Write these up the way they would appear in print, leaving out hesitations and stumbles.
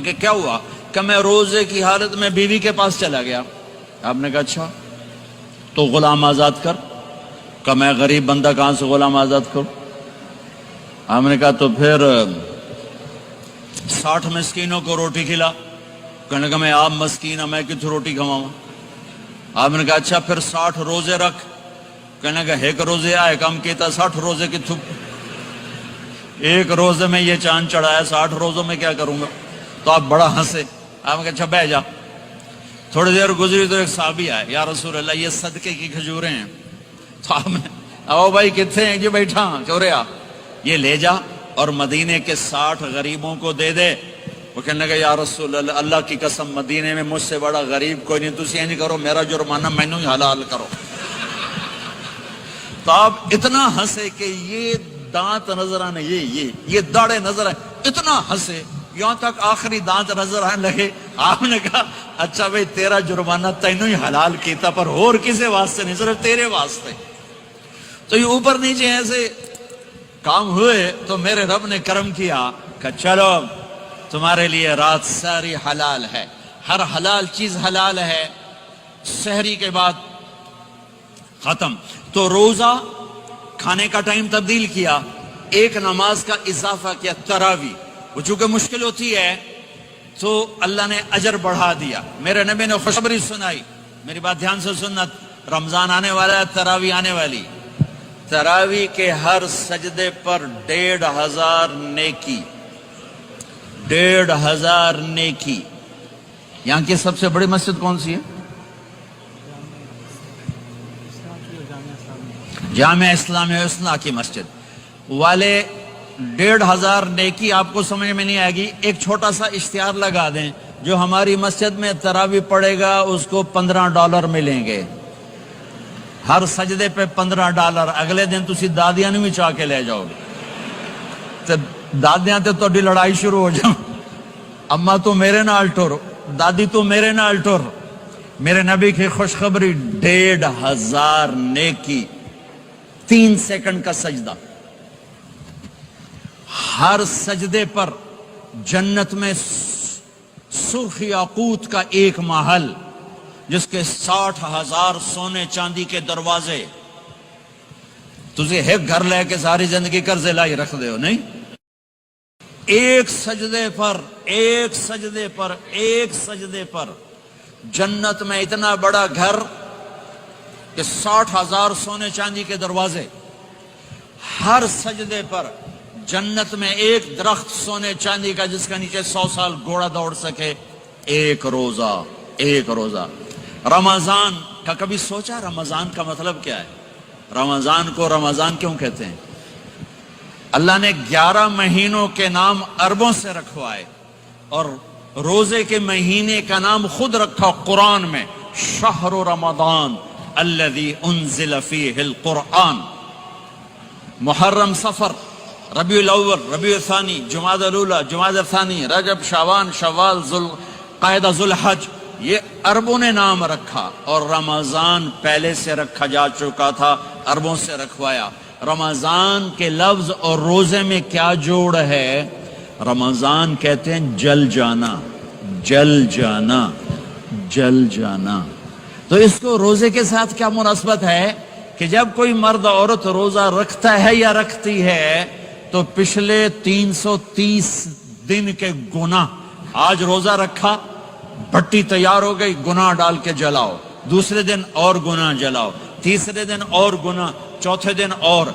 کہ کیا ہوا؟ کہ میں روزے کی حالت میں بیوی کے پاس چلا گیا. آپ نے کہا اچھا تو غلام آزاد کر. کہ میں غریب بندہ کہاں سے غلام آزاد کروں؟ آپ نے کہا تو پھر 60 مسکینوں کو روٹی کھلا. کہنے کا میں آپ مسکین ہوں، میں کتوں روٹی کھواؤں؟ آپ نے کہا اچھا پھر 60 روزے رکھ. کہنے کا ایک روزے آئے کم کیتا 60 روزے کتوں؟ ایک روزے میں یہ چاند چڑھایا، 60 روزوں میں کیا کروں گا؟ تو آپ بڑا ہنسے. آپ نے کہا اچھا بیٹھ جا. تھوڑی دیر گزری تو ایک صحابی آئے، یا رسول اللہ یہ صدقے کی کھجوریں ہیں. تو آپ نے او بھائی کتنے ہیں؟ جی بیٹھا چوریا، یہ لے جا اور مدینے کے 60 غریبوں کو دے دے. وہ کہنے لگا یا رسول اللہ اللہ کی قسم مدینے میں مجھ سے بڑا غریب کوئی نہیں، تسی یہ نہیں کرو میرا جرمانہ مینوں ہی حلال کرو. تو آپ اتنا ہنسے کہ یہ دانت نظر آنے، یہ داڑے نظر آئے، اتنا ہنسے یہاں تک آخری دانت نظر آنے لگے. آپ نے کہا اچھا بھائی تیرا جرمانہ تینوں ہی حلال کیتا، پر اور کسی واسطے نہیں، صرف تیرے واسطے. تو یہ اوپر نیچے ایسے کام ہوئے تو میرے رب نے کرم کیا کہ چلو تمہارے لیے رات ساری حلال ہے، ہر حلال چیز حلال ہے. سحری کے بعد ختم. تو روزہ کھانے کا ٹائم تبدیل کیا، ایک نماز کا اضافہ کیا، تراویح. وہ چونکہ مشکل ہوتی ہے تو اللہ نے اجر بڑھا دیا. میرے نبی نے خوشخبری سنائی، میری بات دھیان سے سننا، رمضان آنے والا ہے، تراویح آنے والی. تراویح کے ہر سجدے پر 1500 نیکی، 1500 نیکی. یہاں کی سب سے بڑی مسجد کون سی ہے؟ جامعہ اسلامیہ حسنہ کی مسجد والے. 1500 نیکی آپ کو سمجھ میں نہیں آئے گی. ایک چھوٹا سا اشتہار لگا دیں، جو ہماری مسجد میں تراویح پڑے گا اس کو $15 ملیں گے، ہر سجدے پہ $15. اگلے دن تسی دادیاں نہیں چاہ کے لے جاؤ گے، دادیاں تے تہاڈی لڑائی شروع ہو جاؤ. اما تو میرے نال ٹر، دادی تو میرے نال ٹر. میرے نبی کی خوشخبری، 1500 نیکی، 3 سیکنڈ کا سجدہ. ہر سجدے پر جنت میں سرخ یاقوت کا ایک محل جس کے 60,000 سونے چاندی کے دروازے. تجھے ایک گھر لے کے ساری زندگی قرضے لائی رکھ دے ہو نہیں؟ ایک سجدے پر جنت میں اتنا بڑا گھر کہ 60,000 سونے چاندی کے دروازے. ہر سجدے پر جنت میں ایک درخت سونے چاندی کا جس کا نیچے 100 سال گھوڑا دوڑ سکے. ایک روزہ. رمضان کا کبھی سوچا رمضان کا مطلب کیا ہے؟ رمضان کو رمضان کیوں کہتے ہیں؟ اللہ نے 11 مہینوں کے نام عربوں سے رکھوائے اور روزے کے مہینے کا نام خود رکھا قرآن میں، شہر رمضان الذی انزل فیہ القرآن. محرم، صفر، ربیع الاول، ربیع الثانی، جمادی الاولی، جمادی الثانی، رجب، شعبان، شوال، ذوالقعدہ، ذوالحج، یہ عربوں نے نام رکھا. اور رمضان پہلے سے رکھا جا چکا تھا، عربوں سے رکھوایا. رمضان کے لفظ اور روزے میں کیا جوڑ ہے؟ رمضان کہتے ہیں جل جانا. تو اس کو روزے کے ساتھ کیا مناسبت ہے کہ جب کوئی مرد عورت روزہ رکھتا ہے یا رکھتی ہے تو پچھلے 330 دن کے گناہ، آج روزہ رکھا، بھٹی تیار ہو گئی، گناہ ڈال کے جلاؤ، دوسرے دن اور گناہ جلاؤ، تیسرے دن اور گناہ، چوتھے دن اور،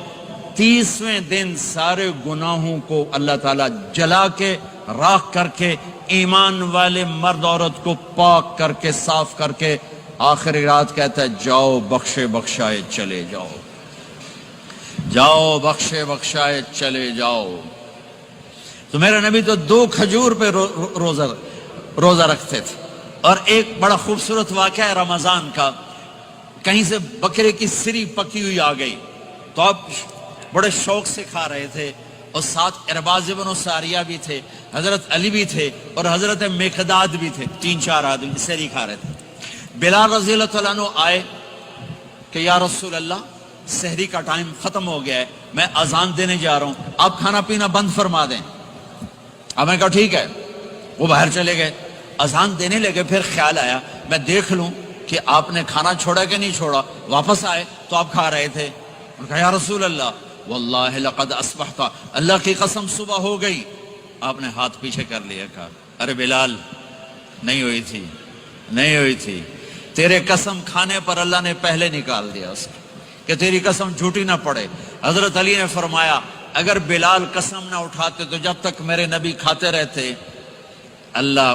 30ویں دن سارے گناہوں کو اللہ تعالیٰ جلا کے راکھ کر کے ایمان والے مرد عورت کو پاک کر کے صاف کر کے آخری رات کہتا ہے جاؤ بخشے بخشائے چلے جاؤ، جاؤ بخشے بخشائے چلے جاؤ. تو میرے نبی تو 2 کھجور پہ روزہ رکھتے تھے. اور ایک بڑا خوبصورت واقعہ ہے رمضان کا، کہیں سے بکرے کی سری پکی ہوئی آ گئی تو آپ بڑے شوق سے کھا رہے تھے، اور ساتھ ارباز بن ساریہ بھی تھے، حضرت علی بھی تھے اور حضرت مقداد بھی تھے، 3-4 آدمی سری کھا رہے تھے. بلال رضی اللہ تعالیٰ عنہ آئے کہ یا رسول اللہ سحری کا ٹائم ختم ہو گیا ہے، میں اذان دینے جا رہا ہوں، آپ کھانا پینا بند فرما دیں. اب میں کہا ٹھیک ہے. وہ باہر چلے گئے، اذان دینے لگے، پھر خیال آیا میں دیکھ لوں کہ آپ نے کھانا چھوڑا کہ نہیں چھوڑا، واپس آئے تو آپ کھا رہے تھے۔ انہوں نے کہا یا رسول اللہ واللہ لقد اصبحت، اللہ کی قسم صبح ہو گئی۔ آپ نے ہاتھ پیچھے کر لیا، کہا ارے بلال نہیں ہوئی تھی، نہیں ہوئی تھی، تیرے قسم کھانے پر اللہ نے پہلے نکال دیا اس کو کہ تیری قسم جھوٹی نہ پڑے۔ حضرت علی نے فرمایا اگر بلال قسم نہ اٹھاتے تو جب تک میرے نبی کھاتے رہتے اللہ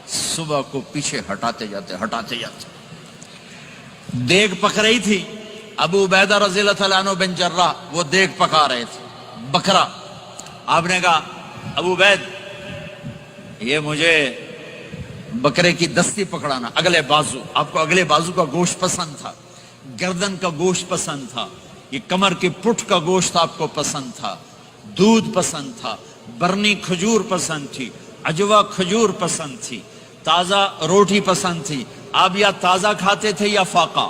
صبح کو پیچھے ہٹاتے جاتے۔ دیگ پک رہی تھی، ابو عبیدہ رضی اللہ تعالیٰ عنہ بن جراح وہ دیگ پکا رہے تھے، بکرا۔ آپ نے کہا ابو عبید یہ مجھے بکرے کی دستی پکڑانا، اگلے بازو، آپ کو اگلے بازو کا گوشت پسند تھا، گردن کا گوشت پسند تھا، یہ کمر کی پٹھ کا گوشت آپ کو پسند تھا، دودھ پسند تھا، برنی کھجور پسند تھی، عجوا کھجور پسند تھی، تازہ روٹی پسند تھی۔ آپ یا تازہ کھاتے تھے یا فاقہ،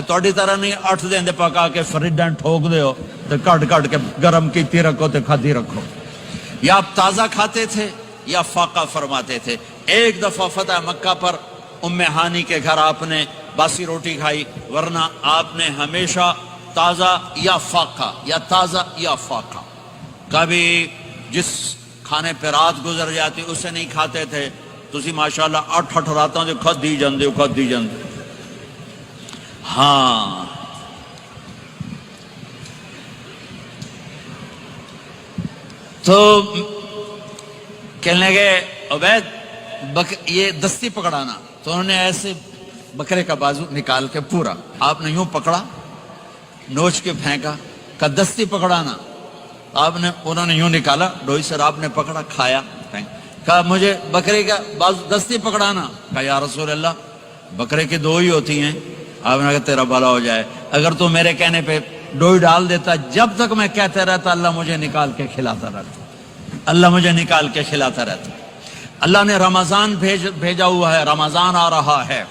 توڑی طرح نہیں 8 دن دے پکا کے فریڈن ٹھوک دے ہو تو کٹ کے گرم کیتی رکھو تو کھاتی رکھو، یا آپ تازہ کھاتے تھے یا فاقہ فرماتے تھے۔ ایک دفعہ فتح مکہ پر ام ہانی کے گھر آپ نے باسی روٹی کھائی، ورنہ آپ نے ہمیشہ تازہ یا فاقہ، یا تازہ یا فاقہ، کبھی جس کھانے پہ رات گزر جاتی اسے نہیں کھاتے تھے۔ تسی ماشاءاللہ 8 راتوں جو کھد دی جاندے۔ ہاں تو کہنے لگے عبید یہ دستی پکڑانا، تو انہوں نے ایسے بکرے کا بازو نکال کے پورا آپ نے یوں پکڑا، نوچ کے پھینکا، کہا دستی پکڑانا، انہوں نے یوں نکالا ڈوئی سر، آپ نے پکڑا، کھایا، کہا مجھے بکرے کا بازو دستی پکڑانا، کہا یا رسول اللہ بکرے کی 2 ہی ہوتی ہیں۔ آپ نے کہا تیرا بھلا ہو جائے، اگر تو میرے کہنے پہ ڈوئی ڈال دیتا، جب تک میں کہتے رہتا اللہ مجھے نکال کے کھلاتا رہتا، اللہ مجھے نکال کے کھلاتا رہتا۔ اللہ نے رمضان بھیجا ہوا ہے، رمضان آ رہا ہے،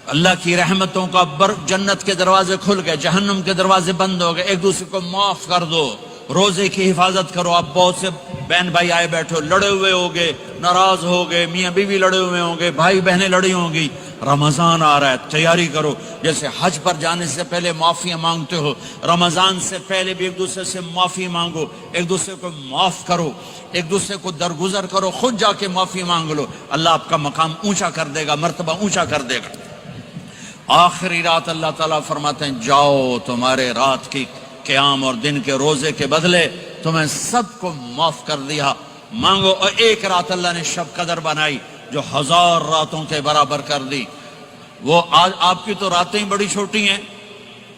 اللہ کی رحمتوں کا جنت کے دروازے کھل گئے، جہنم کے دروازے بند ہو گئے، ایک دوسرے کو معاف کر دو، روزے کی حفاظت کرو۔ آپ بہت سے بہن بھائی آئے بیٹھو، لڑے ہوئے ہوگے، ناراض ہوگے، میاں بیوی لڑے ہوئے ہوں گے، بھائی بہنیں لڑی ہوں گی، رمضان آ رہا ہے، تیاری کرو۔ جیسے حج پر جانے سے پہلے معافیاں مانگتے ہو، رمضان سے پہلے بھی ایک دوسرے سے معافی مانگو، ایک دوسرے کو معاف کرو، ایک دوسرے کو درگزر کرو، خود جا کے معافی مانگ لو، اللہ آپ کا مقام اونچا کر دے گا، مرتبہ اونچا کر دے گا۔ آخری رات اللہ تعالیٰ فرماتے ہیں جاؤ، تمہارے رات کی قیام اور دن کے روزے کے بدلے تمہیں سب کو معاف کر دیا، مانگو۔ اور ایک رات اللہ نے شب قدر بنائی جو 1000 راتوں کے برابر کر دی۔ وہ آج آپ کی تو راتیں بڑی چھوٹی ہیں،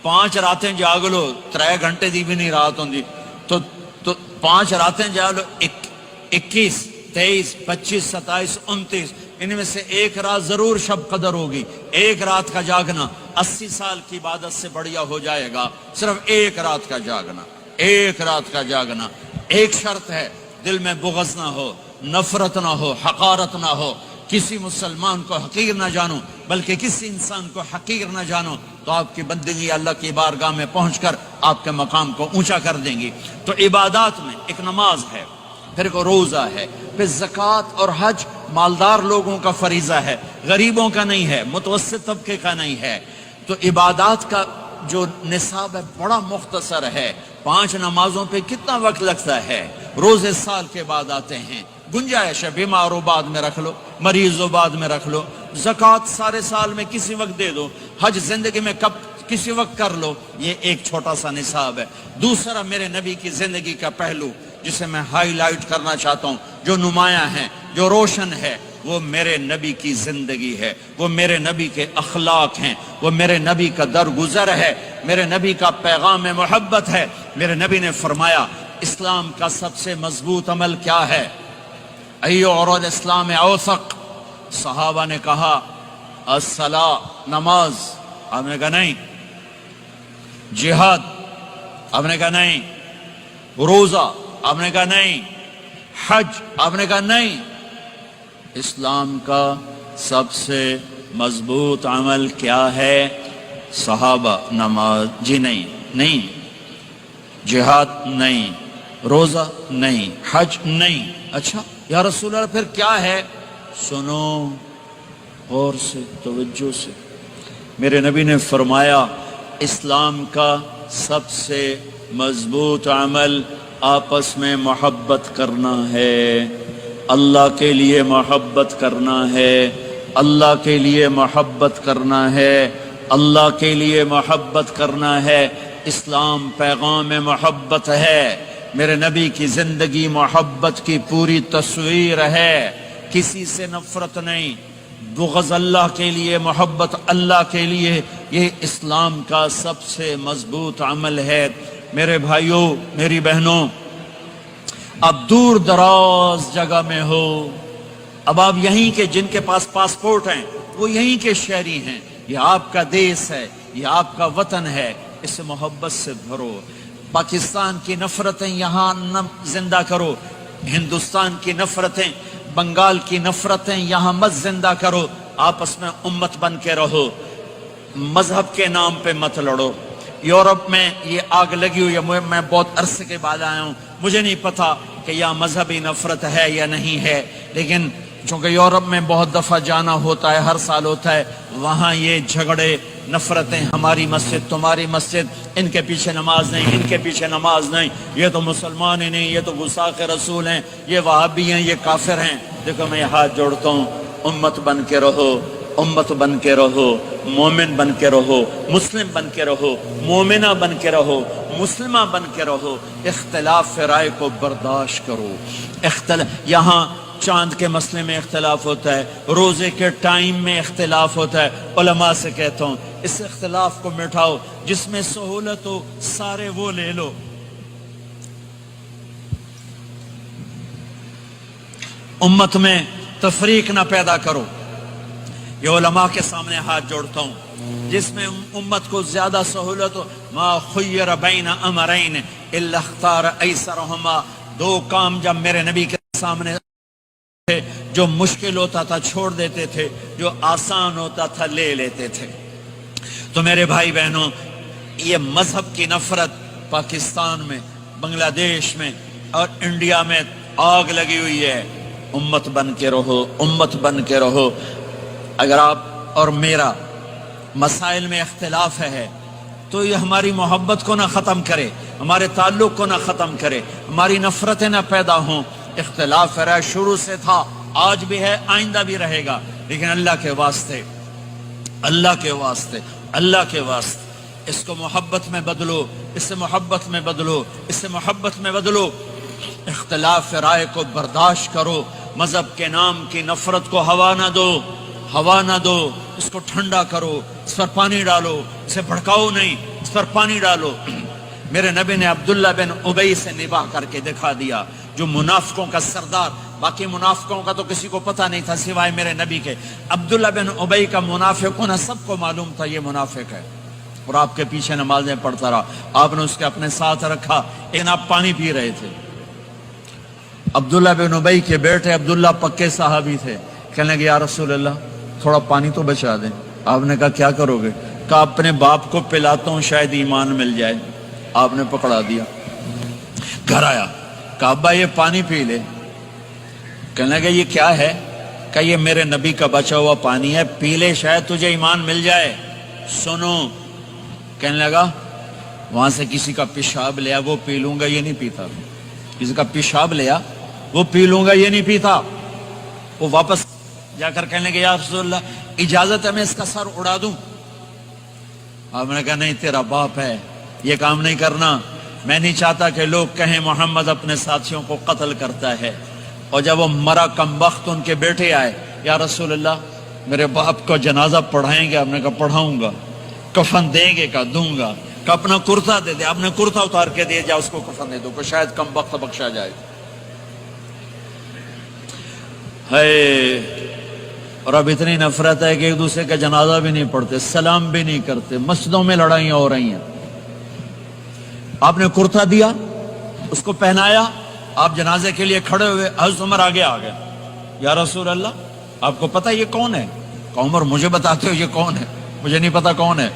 5 راتیں جاگ لو، 3 گھنٹے دی بھی نہیں رات ہوندی، تو 5 راتیں جاگ لو، 21 23 25 27 29، ان میں سے ایک رات ضرور شب قدر ہوگی۔ ایک رات کا جاگنا 80 سال کی عبادت سے بڑھیا ہو جائے گا، صرف ایک رات کا جاگنا، ایک رات کا جاگنا۔ ایک شرط ہے، دل میں بغض نہ ہو، نفرت نہ ہو، حقارت نہ ہو، کسی مسلمان کو حقیر نہ جانو، بلکہ کسی انسان کو حقیر نہ جانو، تو آپ کی بندگی اللہ کی بارگاہ میں پہنچ کر آپ کے مقام کو اونچا کر دیں گی۔ تو عبادات میں ایک نماز ہے، پھر ایک روزہ ہے، پھر زکوٰۃ اور حج مالدار لوگوں کا فریضہ ہے، غریبوں کا نہیں ہے، متوسط طبقے کا نہیں ہے۔ تو عبادات کا جو نصاب ہے بڑا مختصر ہے۔ 5 نمازوں پہ کتنا وقت لگتا ہے؟ روزے سال کے بعد آتے ہیں، گنجائش ہے، بیمار ہو بعد میں رکھ لو، مریض ہو بعد میں رکھ لو، زکوٰۃ سارے سال میں کسی وقت دے دو، حج زندگی میں کب کسی وقت کر لو۔ یہ ایک چھوٹا سا نصاب ہے۔ دوسرا میرے نبی کی زندگی کا پہلو جسے میں ہائی لائٹ کرنا چاہتا ہوں، جو نمایاں ہے، جو روشن ہے، وہ میرے نبی کی زندگی ہے، وہ میرے نبی کے اخلاق ہیں، وہ میرے نبی کا درگزر ہے، میرے نبی کا پیغام محبت ہے۔ میرے نبی نے فرمایا اسلام کا سب سے مضبوط عمل کیا ہے؟ ایو عروض اسلام اوثق؟ صحابہ نے کہا الصلاۃ، نماز۔ آپ نے کہا نہیں۔ جہاد؟ آپ نے کہا نہیں۔ روزہ؟ آپ نے کہا نہیں۔ حج؟ آپ نے کہا نہیں۔ اسلام کا سب سے مضبوط عمل کیا ہے؟ صحابہ، نماز؟ جی نہیں۔ جہاد نہیں، روزہ نہیں، حج نہیں۔ اچھا یا رسول اللہ پھر کیا ہے؟ سنو غور سے، توجہ سے۔ میرے نبی نے فرمایا اسلام کا سب سے مضبوط عمل آپس میں محبت کرنا ہے، اللہ کے لیے محبت کرنا ہے، اللہ کے لیے محبت کرنا ہے، اللہ کے لیے محبت کرنا ہے۔ اسلام پیغام محبت ہے، میرے نبی کی زندگی محبت کی پوری تصویر ہے، کسی سے نفرت نہیں، بغض اللہ کے لیے، محبت اللہ کے لیے، یہ اسلام کا سب سے مضبوط عمل ہے۔ میرے بھائیوں، میری بہنوں، اب دور دراز جگہ میں ہو، اب آپ یہیں کے جن کے پاس پاسپورٹ ہیں وہ یہیں کے شہری ہیں، یہ آپ کا دیس ہے، یہ آپ کا وطن ہے، اسے محبت سے بھرو۔ پاکستان کی نفرتیں یہاں نہ زندہ کرو، ہندوستان کی نفرتیں، بنگال کی نفرتیں یہاں مت زندہ کرو، آپس میں امت بن کے رہو، مذہب کے نام پہ مت لڑو۔ یورپ میں یہ آگ لگی ہوئی ہے، میں بہت عرصے کے بعد آیا ہوں، مجھے نہیں پتا کہ یہاں مذہبی نفرت ہے یا نہیں ہے، لیکن چونکہ یورپ میں بہت دفعہ جانا ہوتا ہے، ہر سال ہوتا ہے، وہاں یہ جھگڑے، نفرتیں، ہماری مسجد تمہاری مسجد، ان کے پیچھے نماز نہیں، ان کے پیچھے نماز نہیں، یہ تو مسلمان ہی نہیں، یہ تو گستاخ رسول ہیں، یہ وہابی ہیں، یہ کافر ہیں۔ دیکھو میں یہ ہاتھ جوڑتا ہوں، امت بن کے رہو، امت بن کے رہو، مومن بن کے رہو، مسلم بن کے رہو، مومنہ بن کے رہو، مسلمہ بن کے رہو، اختلاف رائے کو برداشت کرو۔ یہاں چاند کے مسئلے میں اختلاف ہوتا ہے، روزے کے ٹائم میں اختلاف ہوتا ہے، علماء سے کہتا ہوں اس اختلاف کو مٹھاؤ، جس میں سہولت ہو سارے وہ لے لو۔ امت میں تفریق نہ پیدا کرو۔ یہ علماء کے سامنے ہاتھ جوڑتا ہوں، جس میں امت کو زیادہ سہولت ہو، ما خیر بین امرین الا اختار ایسرہما، دو کام جب میرے نبی کے سامنے تھے، جو مشکل ہوتا تھا چھوڑ دیتے تھے، جو آسان ہوتا تھا لے لیتے تھے۔ تو میرے بھائی بہنوں، یہ مذہب کی نفرت پاکستان میں، بنگلہ دیش میں اور انڈیا میں آگ لگی ہوئی ہے۔ امت بن کے رہو، امت بن کے رہو۔ اگر آپ اور میرا مسائل میں اختلاف ہے تو یہ ہماری محبت کو نہ ختم کرے، ہمارے تعلق کو نہ ختم کرے، ہماری نفرتیں نہ پیدا ہوں۔ اختلاف رائے شروع سے تھا، آج بھی ہے، آئندہ بھی رہے گا، لیکن اللہ کے واسطے، اللہ کے واسطے، اللہ کے واسطے اس کو محبت میں بدلو، اس سے محبت میں بدلو، اس سے محبت میں بدلو۔ اختلاف رائے کو برداشت کرو، مذہب کے نام کی نفرت کو ہوا نہ دو، ہوا نہ دو، اس کو ٹھنڈا کرو، اس پر پانی ڈالو، اسے بھڑکاؤ نہیں، اس پر پانی ڈالو۔ میرے نبی نے عبداللہ بن ابی سے نباہ کر کے دکھا دیا، جو منافقوں کا سردار، باقی منافقوں کا تو کسی کو پتہ نہیں تھا سوائے میرے نبی کے، عبداللہ بن ابی کا منافق ہونا سب کو معلوم تھا، یہ منافق ہے، اور آپ کے پیچھے نمازیں پڑھتا رہا، آپ نے اس کے اپنے ساتھ رکھا، لیکن آپ پانی پی رہے تھے۔ عبداللہ بن ابی کے بیٹے عبداللہ پکے صحابی تھے، کہنے لگے یا رسول اللہ تھوڑا پانی تو بچا دیں۔ آپ نے کہا کیا کرو گے؟ کہا اپنے باپ کو پلاتا ہوں شاید ایمان مل جائے۔ آپ نے پکڑا دیا، گھر آیا، کہا ابا یہ پانی پی لے۔ کہنے لگے یہ کیا ہے؟ کہا یہ میرے نبی کا بچا ہوا پانی ہے، پی لے شاید تجھے ایمان مل جائے۔ سنو، کہنے لگا وہاں سے کسی کا پیشاب لیا وہ پی لوں گا، یہ نہیں پیتا، کسی کا پیشاب لیا وہ پی لوں گا، یہ نہیں پیتا۔ وہ واپس جا کر کہنے لگے یا رسول اللہ اجازت ہے میں اس کا سر اڑا دوں؟ آپ نے کہا نہیں، تیرا باپ ہے، یہ کام نہیں کرنا، میں نہیں چاہتا کہ لوگ کہیں محمد اپنے ساتھیوں کو قتل کرتا ہے۔ اور جب وہ مرا کم بخت ان کے بیٹے آئے، یا رسول اللہ میرے باپ کو جنازہ پڑھائیں گے؟ آپ نے کہا پڑھاؤں گا۔ کفن دیں گے؟ کہا دوں گا۔ کہ اپنا کرتا دے دے۔ آپ نے کرتا اتار کے دیا، جا اس کو کفن دے دو کہ شاید کم بخت بخشا جائے۔ ہے اور اب اتنی نفرت ہے کہ ایک دوسرے کا جنازہ بھی نہیں پڑھتے، سلام بھی نہیں کرتے، مسجدوں میں لڑائیاں ہو رہی ہیں۔ آپ نے کرتا دیا، اس کو پہنایا، آپ جنازے کے لیے کھڑے ہوئے، حضرت عمر آگے آ گئے، یا رسول اللہ آپ کو پتہ یہ کون ہے؟ کہ عمر مجھے بتاتے ہو یہ کون ہے؟ مجھے نہیں پتا کون ہے۔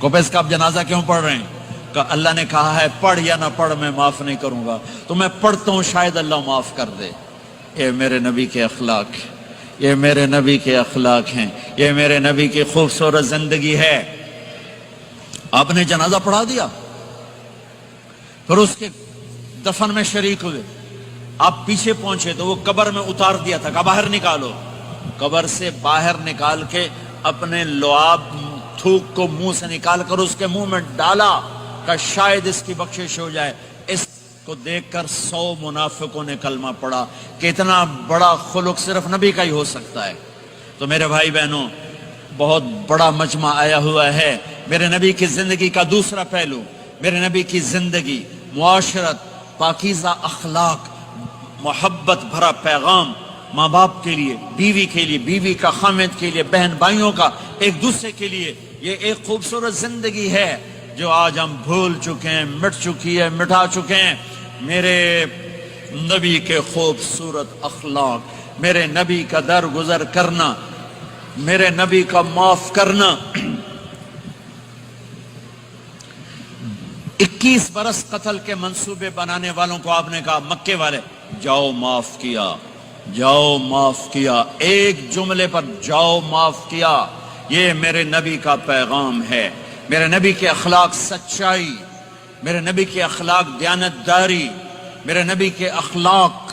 کہ اس کا آپ جنازہ کیوں پڑھ رہے ہیں؟ کہ اللہ نے کہا ہے پڑھ یا نہ پڑھ میں معاف نہیں کروں گا، تو میں پڑھتا ہوں شاید اللہ معاف کر دے۔ یہ میرے نبی کے اخلاق ہیں، یہ میرے نبی کے اخلاق ہیں، یہ میرے نبی کی خوبصورت زندگی ہے۔ آپ نے جنازہ پڑھا دیا، پھر اس کے دفن میں شریک ہوئے، آپ پیچھے پہنچے تو وہ قبر میں اتار دیا تھا کہ باہر نکالو، قبر سے باہر نکال کے اپنے لعاب تھوک کو منہ سے نکال کر اس کے منہ میں ڈالا کہ شاید اس کی بخشش ہو جائے۔ اس کو دیکھ کر 100 منافقوں نے کلمہ پڑھا کہ اتنا بڑا خلق صرف نبی کا ہی ہو سکتا ہے۔ تو میرے بھائی بہنوں، بہت بڑا مجمع آیا ہوا ہے۔ میرے نبی کی زندگی کا دوسرا پہلو، میرے نبی کی زندگی، معاشرت، پاکیزہ اخلاق، محبت بھرا پیغام، ماں باپ کے لیے، بیوی کے لیے، بیوی کا خامد کے لیے، بہن بھائیوں کا ایک دوسرے کے لیے، یہ ایک خوبصورت زندگی ہے جو آج ہم بھول چکے ہیں، مٹ چکی ہے، مٹا چکے ہیں۔ میرے نبی کے خوبصورت اخلاق، میرے نبی کا درگزر کرنا، میرے نبی کا معاف کرنا۔ 21 برس قتل کے منصوبے بنانے والوں کو آپ نے کہا، مکے والے، جاؤ معاف کیا، جاؤ معاف کیا، ایک جملے پر جاؤ معاف کیا۔ یہ میرے نبی کا پیغام ہے۔ میرے نبی کے اخلاق سچائی، میرے نبی کے اخلاق دیانتداری، میرے نبی کے اخلاق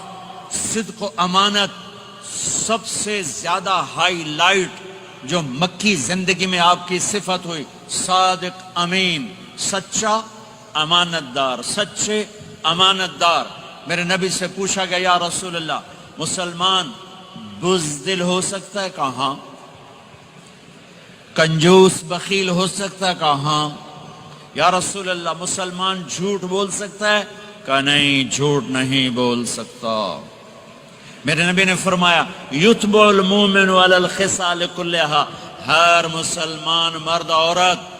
صدق و امانت۔ سب سے زیادہ ہائی لائٹ جو مکی زندگی میں آپ کی صفت ہوئی، صادق امین، سچا امانت دار، سچے امانت دار۔ میرے نبی سے پوچھا گیا، یا رسول اللہ، مسلمان بزدل ہو سکتا ہے؟ کہاں؟ کنجوس بخیل ہو سکتا ہے؟ کہاں؟ یا رسول اللہ، مسلمان جھوٹ بول سکتا ہے؟ کہ نہیں، جھوٹ نہیں بول سکتا۔ میرے نبی نے فرمایا، یتبع المومن علی الخصال کلھا، ہر مسلمان مرد عورت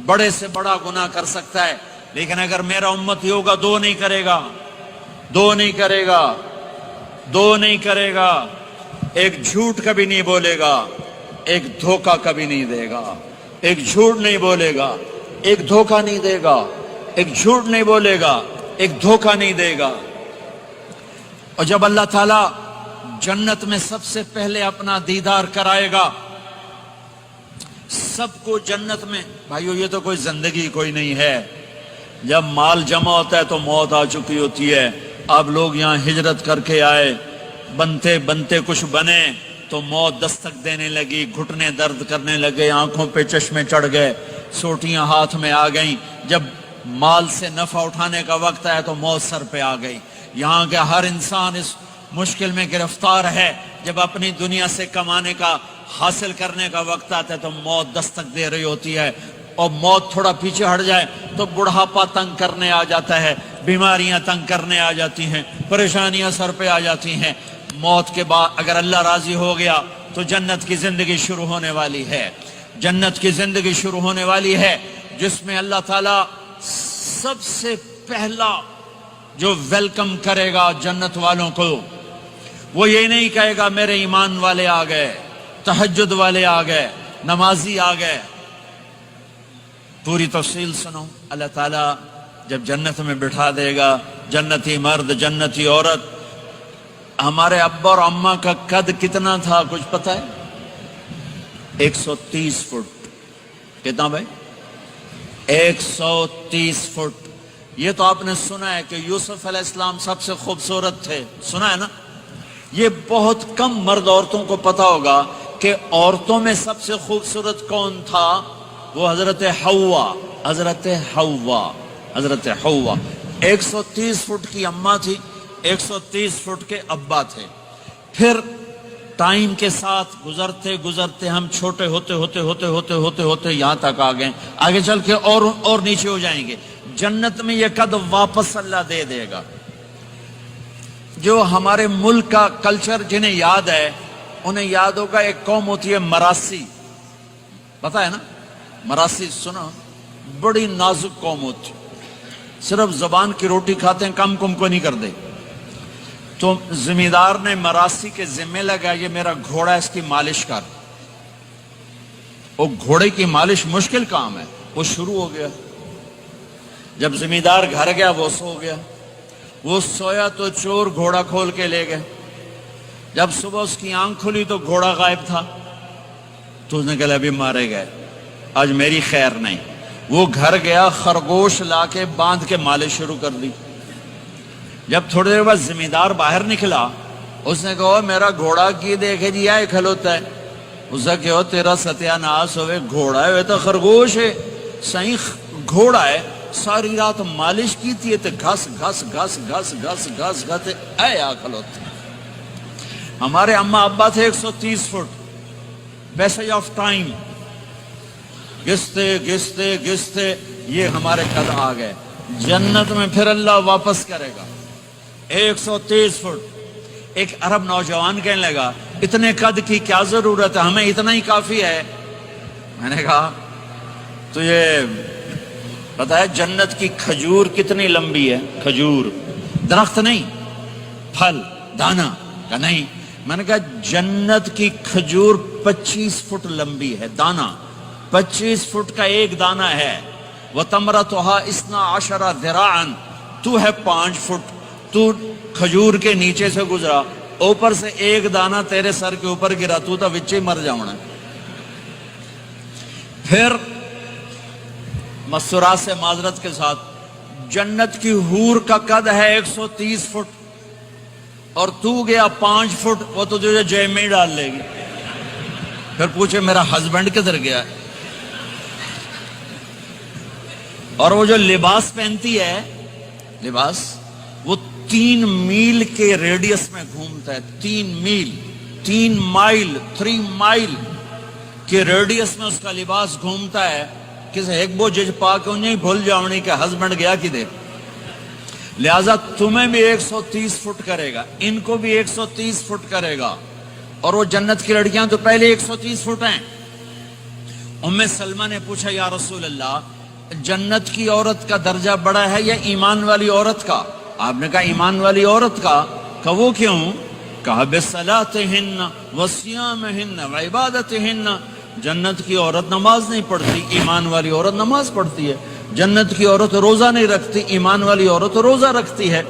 بڑے سے بڑا گناہ کر سکتا ہے، لیکن اگر میرا امتی ہوگا، دو نہیں کرے گا، دو نہیں کرے گا، دو نہیں کرے گا۔ ایک جھوٹ کبھی نہیں بولے گا، ایک دھوکہ کبھی نہیں دے گا۔ ایک جھوٹ نہیں بولے گا، ایک دھوکہ نہیں دے گا، ایک جھوٹ نہیں بولے گا، ایک دھوکہ نہیں دے گا۔ اور جب اللہ تعالیٰ جنت میں سب سے پہلے اپنا دیدار کرائے گا، سب کو جنت میں، بھائیو یہ تو کوئی زندگی کوئی نہیں ہے۔ جب مال جمع ہوتا ہے تو موت آ چکی ہوتی ہے۔ اب لوگ یہاں ہجرت کر کے آئے، بنتے بنتے کچھ بنے تو موت دستک دینے لگی، گھٹنے درد کرنے لگے، آنکھوں پہ چشمے چڑھ گئے، سوٹیاں ہاتھ میں آ گئیں۔ جب مال سے نفع اٹھانے کا وقت آیا تو موت سر پہ آ گئی۔ یہاں کے ہر انسان اس مشکل میں گرفتار ہے۔ جب اپنی دنیا سے کمانے کا، حاصل کرنے کا وقت آتا ہے تو موت دستک دے رہی ہوتی ہے، اور موت تھوڑا پیچھے ہٹ جائے تو بڑھاپا تنگ کرنے آ جاتا ہے، بیماریاں تنگ کرنے آ جاتی ہیں، پریشانیاں سر پہ آ جاتی ہیں۔ موت کے بعد اگر اللہ راضی ہو گیا تو جنت کی زندگی شروع ہونے والی ہے، جنت کی زندگی شروع ہونے والی ہے، جس میں اللہ تعالیٰ سب سے پہلا جو ویلکم کرے گا جنت والوں کو، وہ یہ نہیں کہے گا میرے ایمان والے آ گئے، تہجد والے آ گئے، نمازی آ گئے۔ پوری تفصیل سنو۔ اللہ تعالیٰ جب جنت میں بٹھا دے گا جنتی مرد، جنتی عورت۔ ہمارے ابا اور اماں کا قد کتنا تھا کچھ پتہ ہے؟ 130 فٹ۔ کتنا بھائی؟ 130 فٹ۔ یہ تو آپ نے سنا ہے کہ یوسف علیہ السلام سب سے خوبصورت تھے، سنا ہے نا؟ یہ بہت کم مرد عورتوں کو پتا ہوگا کہ عورتوں میں سب سے خوبصورت کون تھا؟ وہ حضرت حوا، حضرت حوا، حضرت حوا۔ 130 فٹ کی اماں تھی، 130 فٹ کے ابا تھے۔ پھر ٹائم کے ساتھ گزرتے گزرتے ہم چھوٹے ہوتے ہوتے ہوتے ہوتے ہوتے ہوتے یہاں تک آ گئے، آگے چل کے اور نیچے ہو جائیں گے۔ جنت میں یہ قد واپس اللہ دے دے گا۔ جو ہمارے ملک کا کلچر جنہیں یاد ہے انہیں یاد ہوگا، ایک قوم ہوتی ہے مراسی، پتا ہے نا؟ مراسی سنا؟ بڑی نازک قوم ہوتی، صرف زبان کی روٹی کھاتے ہیں، کم کو نہیں کر دے۔ تو زمیندار نے مراسی کے ذمہ لگا، یہ میرا گھوڑا، اس کی مالش کر۔ وہ گھوڑے کی مالش مشکل کام ہے، وہ شروع ہو گیا۔ جب زمیندار گھر گیا وہ سو گیا، وہ سویا تو چور گھوڑا کھول کے لے گئے. جب صبح اس کی آنکھ کھلی تو گھوڑا غائب تھا. تو اس نے کہا ابھی مارے گئے, آج میری خیر نہیں. وہ گھر گیا, خرگوش لا کے باندھ کے مالش شروع کر دی. جب تھوڑی دیر بعد زمیندار باہر نکلا, اس نے کہا میرا گھوڑا کی دیکھے جی آئے کھلوتا ہے. اس نے کہا تیرا ستیہ ناس ہوئے, گھوڑا ہے تو خرگوش ہے, صحیح گھوڑا ہے. ساری رات مالش کی تھی تو گھس گھس گھس گھس گھس گھس گھس اے آ کھلوتے. ہمارے اماں ابا تھے 130 فٹ, پیسج آف ٹائم, گستے گستے گستے یہ ہمارے قد آ گئے. جنت میں پھر اللہ واپس کرے گا 130 فٹ. ایک عرب نوجوان کہنے لگا اتنے قد کی کیا ضرورت ہے, ہمیں اتنا ہی کافی ہے. میں نے کہا تو یہ پتہ ہے جنت کی کھجور کتنی لمبی ہے؟ کھجور درخت نہیں, پھل دانا کا نہیں. میں نے کہا جنت کی کھجور 25 فٹ لمبی ہے, دانا 25 فٹ کا ایک دانہ ہے. وَتَمْرَتُهَا 12 ذِرَاعًا, تو ہے 5 فٹ, تو کھجور کے نیچے سے گزرا, اوپر سے ایک دانہ تیرے سر کے اوپر گرا, تو تا وچے مر جاؤنا. پھر مسورات سے معذرت کے ساتھ, جنت کی حور کا قد ہے 130 فٹ اور تو گیا 5 فٹ, وہ تو تجھے جیب میں ہی ڈال لے گی. پھر پوچھے میرا ہسبینڈ کدھر گیا؟ اور وہ جو لباس پہنتی ہے, لباس وہ 3 میل کے ریڈیس میں گھومتا ہے. 3 میل, 3 مائل, 3 مائل کے ریڈیس میں اس کا لباس گھومتا ہے. کسی ایک بو جج پا کے انہیں بھول جاؤنی کہ ہسبینڈ گیا کدھر. لہذا تمہیں بھی 130 فٹ کرے گا, ان کو بھی 130 فٹ کرے گا. اور وہ جنت کی لڑکیاں تو پہلے 130 فٹ ہیں. ام سلمہ نے پوچھا یا رسول اللہ, جنت کی عورت کا درجہ بڑا ہے یا ایمان والی عورت کا؟ آپ نے کہا ایمان والی عورت کا. کہ وہ کیوں؟ کہا بصلاتہن وصیامہن وعبادتہن. جنت کی عورت نماز نہیں پڑھتی, ایمان والی عورت نماز پڑھتی ہے. جنت کی عورت روزہ نہیں رکھتی, ایمان والی عورت روزہ رکھتی ہے.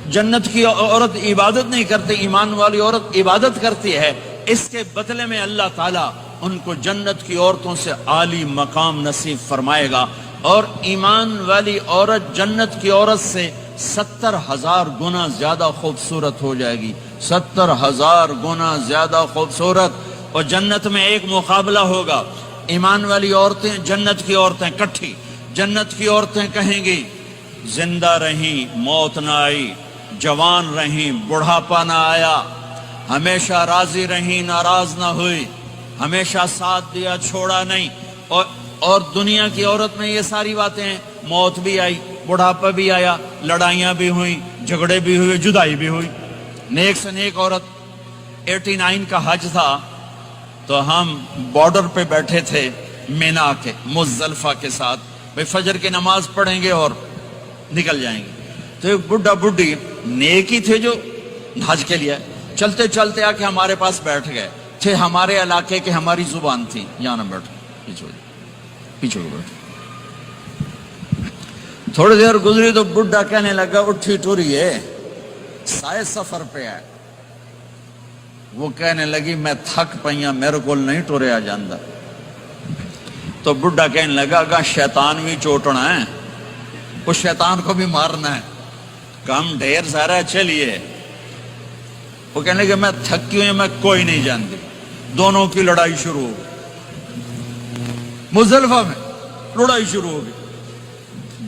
جنت کی عورت عبادت نہیں کرتی, ایمان والی عورت عبادت کرتی ہے. اس کے بدلے میں اللہ تعالیٰ ان کو جنت کی عورتوں سے عالی مقام نصیب فرمائے گا. اور ایمان والی عورت جنت کی عورت سے 70,000 گنا زیادہ خوبصورت ہو جائے گی. 70,000 گنا زیادہ خوبصورت. اور جنت میں ایک مقابلہ ہوگا. ایمان والی عورتیں, جنت کی عورتیں کٹھی. جنت کی عورتیں کہیں گی زندہ رہیں موت نہ آئی, جوان رہیں بڑھاپا نہ آیا, ہمیشہ راضی رہیں ناراض نہ ہوئی, ہمیشہ ساتھ دیا چھوڑا نہیں. اور دنیا کی عورت میں یہ ساری باتیں ہیں, موت بھی آئی, بڑھاپا بھی آیا, لڑائیاں بھی ہوئیں, جھگڑے بھی ہوئے, جدائی بھی ہوئی. نیک سے نیک عورت. 89 کا حج تھا تو ہم بارڈر پہ بیٹھے تھے مینا کے, مزدلفہ کے ساتھ. بھئی فجر کی نماز پڑھیں گے اور نکل جائیں گے. تو ایک بڈھا بڈھی نیک ہی تھے جو حج کے لیے, چلتے چلتے آ کے ہمارے پاس بیٹھ گئے. تھے ہمارے علاقے کے, ہماری زبان تھی. یہاں نہ بیٹھو, پیچھے بیٹھو. تھوڑی دیر گزری تو بڈھا کہنے لگا اٹھی ٹوری ہے, سائے سفر پہ آئے. وہ کہنے لگی میں تھک پئیاں, میرے کو نہیں ٹوریا جاندہ. تو بڈھا کہنے لگا اگا شیطان بھی چوٹنا ہے, اس شیطان کو بھی مارنا ہے, کام ڈھیر سارا چلیے. وہ کہنے لگا میں تھکی ہوئی, میں کوئی نہیں جانتی. دونوں کی لڑائی شروع ہو گئی, مزدلفہ میں لڑائی شروع ہو گئی.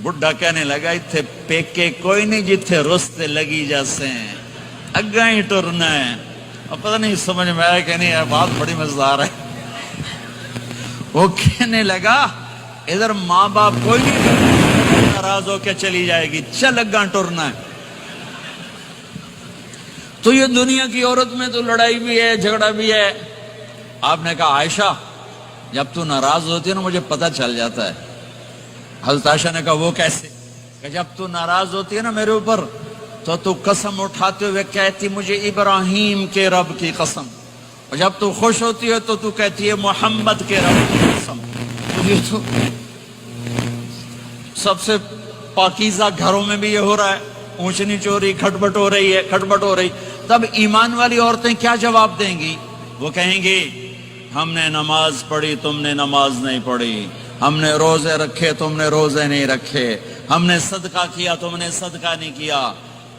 بڈھا کہنے لگا اتھے پیکے کوئی نہیں جتھے رستے لگی جیسے ہیں, اگا ہی ٹرنا ہے. اب پتہ نہیں سمجھ میں آیا کہ نہیں, بات بڑی مزدار ہے. وہ کہنے لگا ادھر ماں باپ کوئی نہیں, ناراض ہو کے چلی جائے گی, چل اگا ٹرنا ہے. تو یہ دنیا کی عورت میں تو لڑائی بھی ہے, جھگڑا بھی ہے. آپ نے کہا عائشہ جب تو ناراض ہوتی ہے نا مجھے پتہ چل جاتا ہے. حضرت عائشہ نے کہا وہ کیسے؟ کہ جب تو ناراض ہوتی ہے نا میرے اوپر تو قسم اٹھاتے ہوئے کہتی مجھے ابراہیم کے رب کی قسم, اور جب تو خوش ہوتی ہے تو کہتی ہے محمد کے رب کی قسم. یہ تو سب سے پاکیزہ گھروں میں بھی یہ ہو رہا ہے, اونچ نیچ ہو رہی، کھٹپٹ ہو رہی ہے، کھٹپٹ ہو رہی، تب ایمان والی عورتیں کیا جواب دیں گی؟ وہ کہیں گی ہم نے نماز پڑھی تم نے نماز نہیں پڑھی، ہم نے روزے رکھے تم نے روزے نہیں رکھے، ہم نے صدقہ کیا تم نے صدقہ نہیں کیا،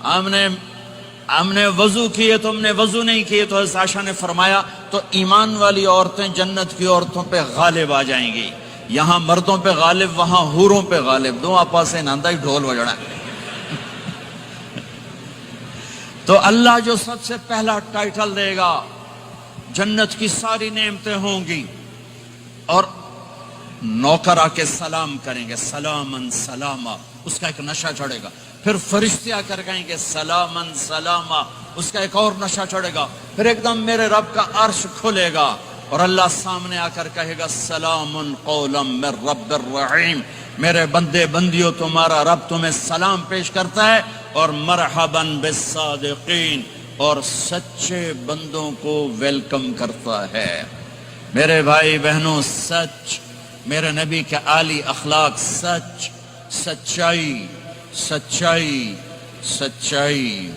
ہم نے وضو کیے تم نے وضو نہیں کیے۔ تو حضرت عائشہ نے فرمایا تو ایمان والی عورتیں جنت کی عورتوں پہ غالب آ جائیں گی، یہاں مردوں پہ غالب وہاں حوروں پہ غالب، دو آپا سے ناندہ ہی ڈھول بجڑا۔ تو اللہ جو سب سے پہلا ٹائٹل دے گا، جنت کی ساری نعمتیں ہوں گی، اور نوکر آ کے سلام کریں گے، سلامن سلاما، اس کا ایک نشہ چڑھے گا۔ پھر فرشتے آ کر کہیں گے سلامن سلاما، اس کا ایک اور نشہ چڑھے گا۔ پھر ایک دم میرے رب کا عرش کھلے گا اور اللہ سامنے آ کر کہے گا سلام قولا من رب الرحیم، میرے بندے بندیوں تمہارا رب تمہیں سلام پیش کرتا ہے، اور مرحبا بالصادقین، اور سچے بندوں کو ویلکم کرتا ہے۔ میرے بھائی بہنوں، سچ، میرے نبی کے عالی اخلاق، سچ، سچائی، سچائی، سچائی،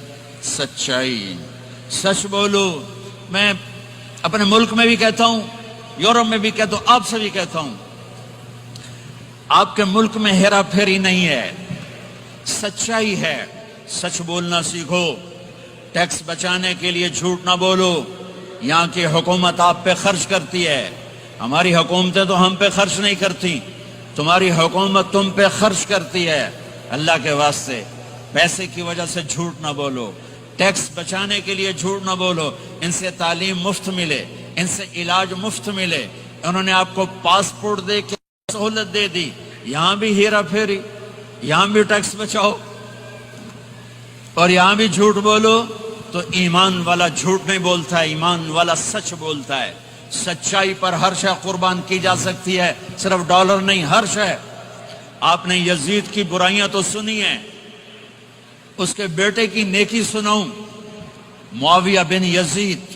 سچائی، سچ بولو۔ میں اپنے ملک میں بھی کہتا ہوں، یورپ میں بھی کہتا ہوں، آپ سے بھی کہتا ہوں، آپ کے ملک میں ہیرا پھیری نہیں ہے، سچائی ہے۔ سچ بولنا سیکھو، ٹیکس بچانے کے لیے جھوٹ نہ بولو۔ یہاں کی حکومت آپ پہ خرچ کرتی ہے، ہماری حکومتیں تو ہم پہ خرچ نہیں کرتی، تمہاری حکومت تم پہ خرچ کرتی ہے۔ اللہ کے واسطے پیسے کی وجہ سے جھوٹ نہ بولو، ٹیکس بچانے کے لیے جھوٹ نہ بولو۔ ان سے تعلیم مفت ملے، ان سے علاج مفت ملے، انہوں نے آپ کو پاسپورٹ دے کے سہولت دے دی، یہاں بھی ہیرا پھیری، یہاں بھی ٹیکس بچاؤ اور یہاں بھی جھوٹ بولو۔ تو ایمان والا جھوٹ نہیں بولتا ہے، ایمان والا سچ بولتا ہے۔ سچائی پر ہر شے قربان کی جا سکتی ہے، صرف ڈالر نہیں، ہر شے۔ آپ نے یزید کی برائیاں تو سنی ہیں، اس کے بیٹے کی نیکی سناؤں۔ معاویہ بن یزید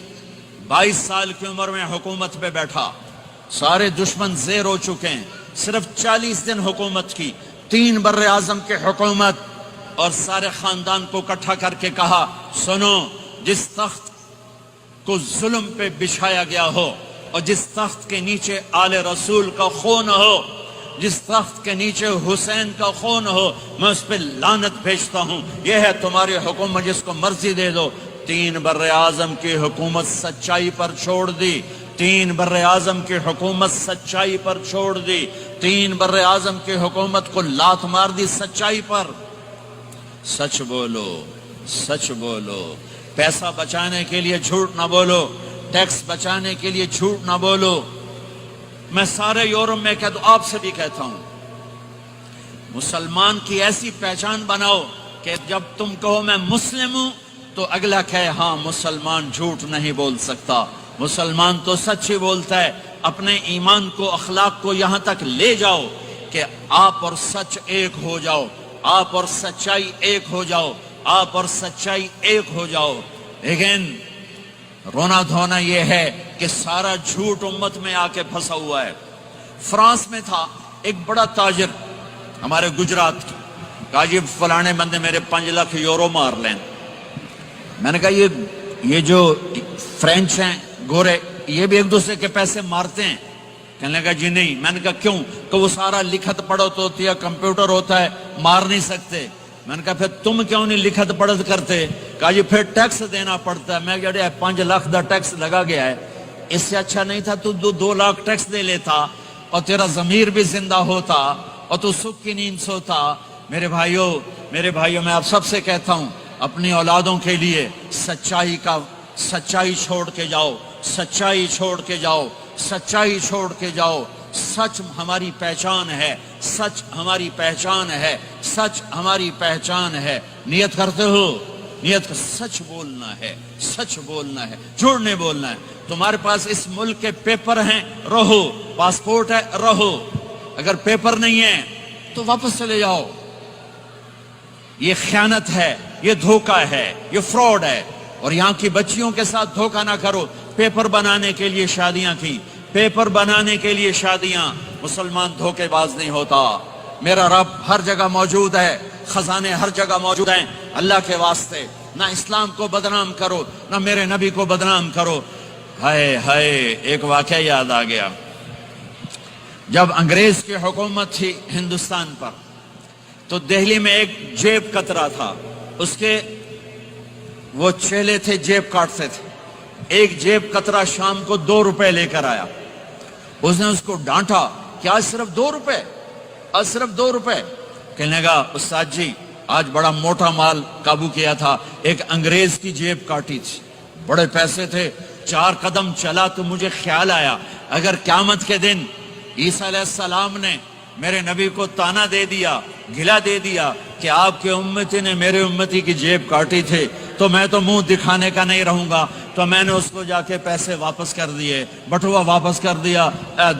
22 سال کی عمر میں حکومت پہ بیٹھا، سارے دشمن زیر ہو چکے ہیں، صرف 40 دن حکومت کی، 3 بر اعظم کی حکومت، اور سارے خاندان کو اکٹھا کر کے کہا سنو، جس تخت کو ظلم پہ بچھایا گیا ہو اور جس تخت کے نیچے آل رسول کا خون ہو، جس تخت کے نیچے حسین کا خون ہو، میں اس پہ لعنت بھیجتا ہوں۔ یہ ہے تمہاری حکومت، جس کو مرضی دے دو۔ 3 بر اعظم کی حکومت سچائی پر چھوڑ دی، 3 بر اعظم کی حکومت سچائی پر چھوڑ دی، 3 بر اعظم کی حکومت کو لات مار دی سچائی پر۔ سچ بولو، سچ بولو، پیسہ بچانے کے لیے جھوٹ نہ بولو، ٹیکس بچانے کے لیے جھوٹ نہ بولو۔ میں سارے یورپ میں کہتا ہوں، آپ سے بھی کہتا ہوں، مسلمان کی ایسی پہچان بناؤ کہ جب تم کہو میں مسلم ہوں تو اگلا کہے ہاں مسلمان جھوٹ نہیں بول سکتا، مسلمان تو سچ ہی بولتا ہے۔ اپنے ایمان کو، اخلاق کو یہاں تک لے جاؤ کہ آپ اور سچ ایک ہو جاؤ، آپ اور سچائی ایک ہو جاؤ، آپ اور سچائی ایک ہو جاؤ۔ لیکن رونا دھونا یہ ہے کہ سارا جھوٹ امت میں آ کے پھنسا ہوا ہے۔ فرانس میں تھا ایک بڑا تاجر ہمارے گجرات کی، کہا جی فلانے بندے میرے 5 لاکھ یورو مار لیں۔ میں نے کہا یہ جو فرینچ ہیں گورے، یہ بھی ایک دوسرے کے پیسے مارتے ہیں؟ کہنے لگا جی نہیں۔ میں نے کہا کیوں؟ کہ وہ سارا لکھت پڑھت ہوتی ہے، کمپیوٹر ہوتا ہے، مار نہیں سکتے۔ میں نے کہا پھر تم کیوں نہیں لکھت پڑھت کرتے؟ کہا جی پھر ٹیکس دینا پڑتا ہے۔ میں کہا 5 لاکھ دا ٹیکس لگا گیا ہے، اس سے اچھا نہیں تھا تو 2 لاکھ ٹیکس دے لیتا اور تیرا ضمیر بھی زندہ ہوتا اور تو سکھ کی نیند سوتا۔ میرے بھائیوں میں آپ سب سے کہتا ہوں، اپنی اولادوں کے لیے سچائی چھوڑ کے جاؤ، سچائی چھوڑ کے جاؤ، سچائی چھوڑ کے جاؤ۔ سچ ہماری پہچان ہے، سچ ہماری پہچان ہے، سچ ہماری پہچان ہے۔ نیت کرتے ہو؟ نیت کا سچ بولنا ہے، سچ بولنا ہے، جھوٹ نہیں بولنا ہے۔ تمہارے پاس اس ملک کے پیپر ہیں، رہو، پاسپورٹ ہے، رہو۔ اگر پیپر نہیں ہے تو واپس چلے جاؤ۔ یہ خیانت ہے، یہ دھوکہ ہے، یہ فراڈ ہے۔ اور یہاں کی بچیوں کے ساتھ دھوکہ نہ کرو۔ پیپر بنانے کے لیے شادیاں کی، پیپر بنانے کے لیے شادیاں۔ مسلمان دھوکے باز نہیں ہوتا، میرا رب ہر جگہ موجود ہے، خزانے ہر جگہ موجود ہیں، اللہ کے واسطے نہ اسلام کو بدنام کرو، نہ میرے نبی کو بدنام کرو۔ ہائے ہائے، ایک واقعہ یاد آ گیا، جب انگریز کی حکومت تھی ہندوستان پر تو دہلی میں ایک جیب کترا تھا، اس کے وہ چیلے تھے جیب کاٹتے تھے، ایک جیب کترا شام کو 2 روپے لے کر آیا، اس نے اس کو ڈانٹا، کیا صرف 2 روپے؟ صرف 2 روپے؟ کہنے لگا استاد جی آج بڑا موٹا مال قابو کیا تھا، ایک انگریز کی جیب کاٹی تھی، بڑے پیسے تھے، 4 قدم چلا تو مجھے خیال آیا اگر قیامت کے دن عیسیٰ علیہ السلام نے میرے نبی کو تانا دے دیا، گلا دے دیا کہ آپ کے امتی نے میرے امتی کی جیب کاٹی تھی، تو میں تو منہ دکھانے کا نہیں رہوں گا، تو میں نے اس کو جا کے پیسے واپس کر دیے، بٹوا واپس کر دیا،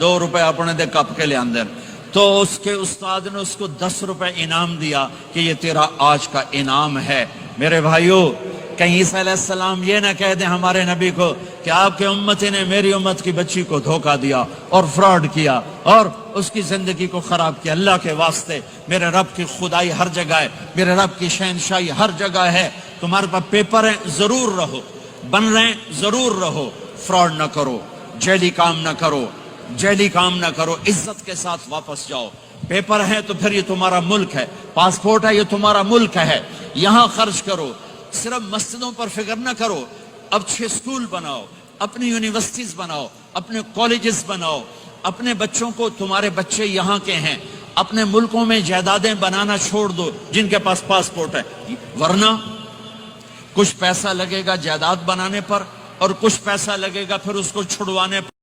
2 روپے اپنے دے کپ کے لے اندر۔ تو اس کے استاد نے اس کو 10 روپے انعام دیا کہ یہ تیرا آج کا انعام ہے۔ میرے بھائیو، کہیں عیسیٰ علیہ السلام یہ نہ کہہ دیں ہمارے نبی کو کہ آپ کے امتی نے میری امت کی بچی کو دھوکہ دیا اور فراڈ کیا اور اس کی زندگی کو خراب کیا۔ اللہ کے واسطے، میرے رب کی خدائی ہر جگہ ہے، میرے رب کی شہنشاہی ہر جگہ ہے، تمہارے پاس پیپر ہیں ضرور رہو، بن رہے ہیں ضرور رہو، فراڈ نہ کرو، جعلی کام نہ کرو، جعلی کام نہ کرو، عزت کے ساتھ واپس جاؤ۔ پیپر ہے تو پھر یہ تمہارا ملک ہے، پاسپورٹ ہے یہ تمہارا ملک ہے، یہاں خرچ کرو، صرف مسجدوں پر فکر نہ کرو، اچھے سکول بناؤ، اپنی یونیورسٹیز بناؤ، اپنے کالجز بناؤ، اپنے بچوں کو، تمہارے بچے یہاں کے ہیں، اپنے ملکوں میں جائیدادیں بنانا چھوڑ دو جن کے پاس پاسپورٹ ہے، ورنہ کچھ پیسہ لگے گا جائیداد بنانے پر اور کچھ پیسہ لگے گا پھر اس کو چھڑوانے پر۔